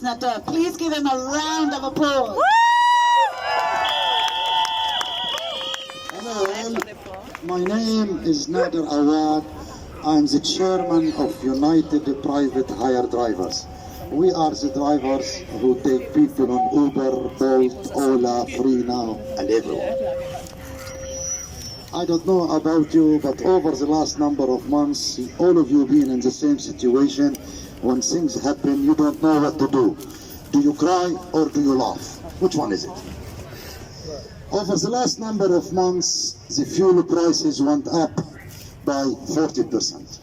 Network. Please give him a round of applause. Hello, my name is Nader Awad. I'm the chairman of United Private Hire Drivers. We are the drivers who take people on Uber, Bolt, Ola, Free Now, and everywhere. I don't know about you, but over the last number of months, all of you been in the same situation. When things happen, you don't know what to do. Do you cry or do you laugh? Which one is it? Over the last number of months, the fuel prices went up by 40%.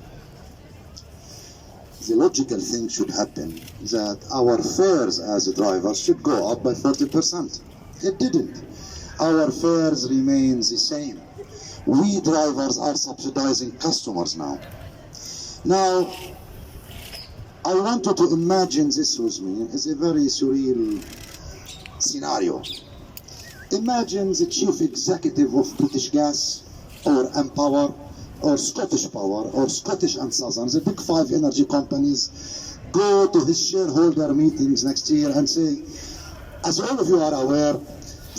The logical thing should happen that our fares as drivers should go up by 40%. It didn't. Our fares remain the same. We drivers are subsidizing customers now. Now, I want you to imagine this with me. It's a very surreal scenario. Imagine the chief executive of British Gas or Empower or Scottish Power or Scottish and Southern, the big 5 energy companies, go to his shareholder meetings next year and say, as all of you are aware,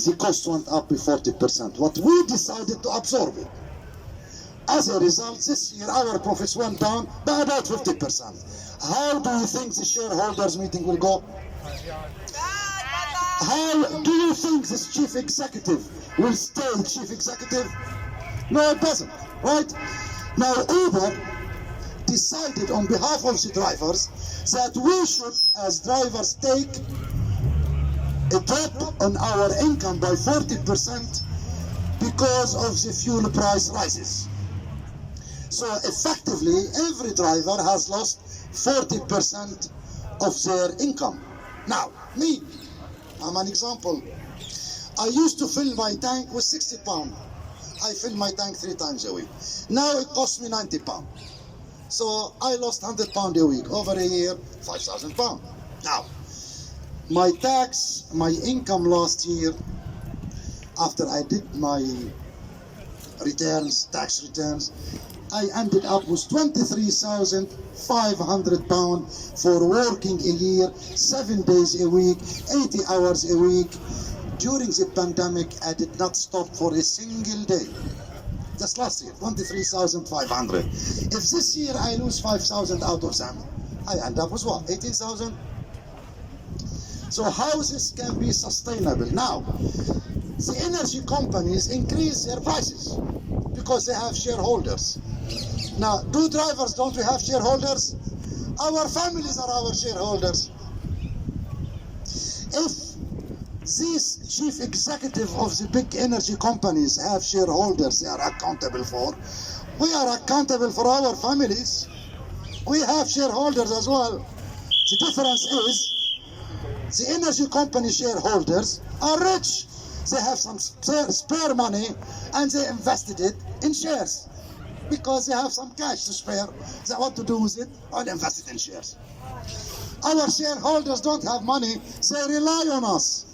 the cost went up by 40%. What we decided to absorb it. As a result, this year our profits went down by about 50%. How do you think the shareholders meeting will go? How do you think this chief executive will stay chief executive? No, it doesn't, right? Now Uber decided on behalf of the drivers that we should, as drivers, take a drop on our income by 40% because of the fuel price rises. So effectively, every driver has lost 40% of their income. Now, me, I'm an example. I used to fill my tank with 60 pounds. I fill my tank 3 times a week. Now it costs me 90 pounds. So I lost 100 pounds a week. Over a year, 5,000 pounds. Now, my tax, my income last year, after I did my returns, tax returns, I ended up with 23,500 pounds for working a year, 7 days a week, 80 hours a week. During the pandemic, I did not stop for a single day. Just last year, 23,500. If this year I lose 5,000 out of them, I end up with what, 18,000? So how this can be sustainable? Now, the energy companies increase their prices because they have shareholders. Now, do drivers, don't we have shareholders? Our families are our shareholders. If these chief executive of the big energy companies have shareholders they are accountable for, we are accountable for our families. We have shareholders as well. The difference is the energy company shareholders are rich. They have some spare money and they invested it in shares because they have some cash to spare. They want to do with it and invest it in shares. Our shareholders don't have money. They rely on us.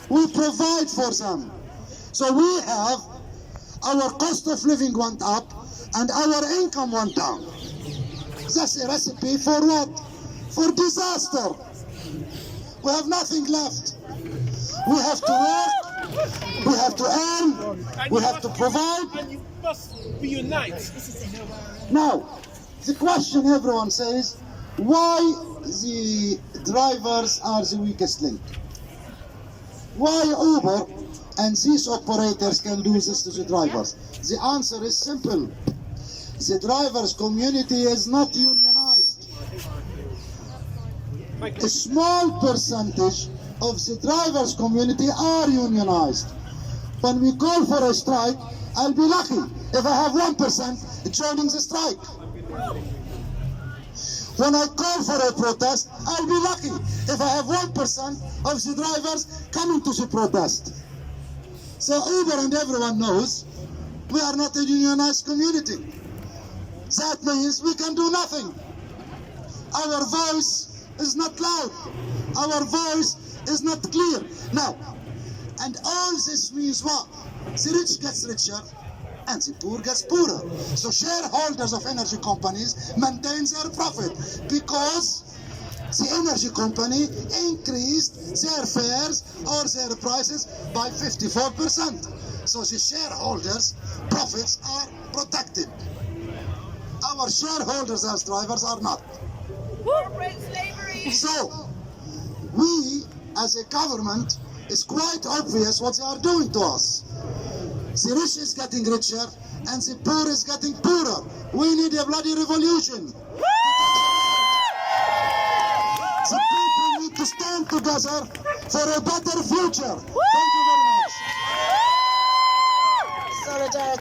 We provide for them. So we have, our cost of living went up and our income went down. That's a recipe for what? For disaster. We have nothing left. We have to work, we have to earn, we have to provide. And you must reunite. Now, the question everyone says, why the drivers are the weakest link? Why Uber and these operators can do this to the drivers? The answer is simple. The drivers community is not unionized. A small percentage of the drivers community are unionized. When we call for a strike, I'll be lucky if I have 1% joining the strike. When I call for a protest, I'll be lucky if I have 1% of the drivers coming to the protest. So Uber and everyone knows we are not a unionized community. That means we can do nothing. Our voice is not loud. Our voice is not clear. Now, and all this means what? The rich gets richer and the poor gets poorer. So shareholders of energy companies maintain their profit because the energy company increased their fares or their prices by 54%. So the shareholders' profits are protected. Our shareholders as drivers are not. Corporate slavery. So, we as a government, it's quite obvious what they are doing to us. The rich is getting richer and the poor is getting poorer. We need a bloody revolution. The people need to stand together for a better future. Thank you very much. Solidarity.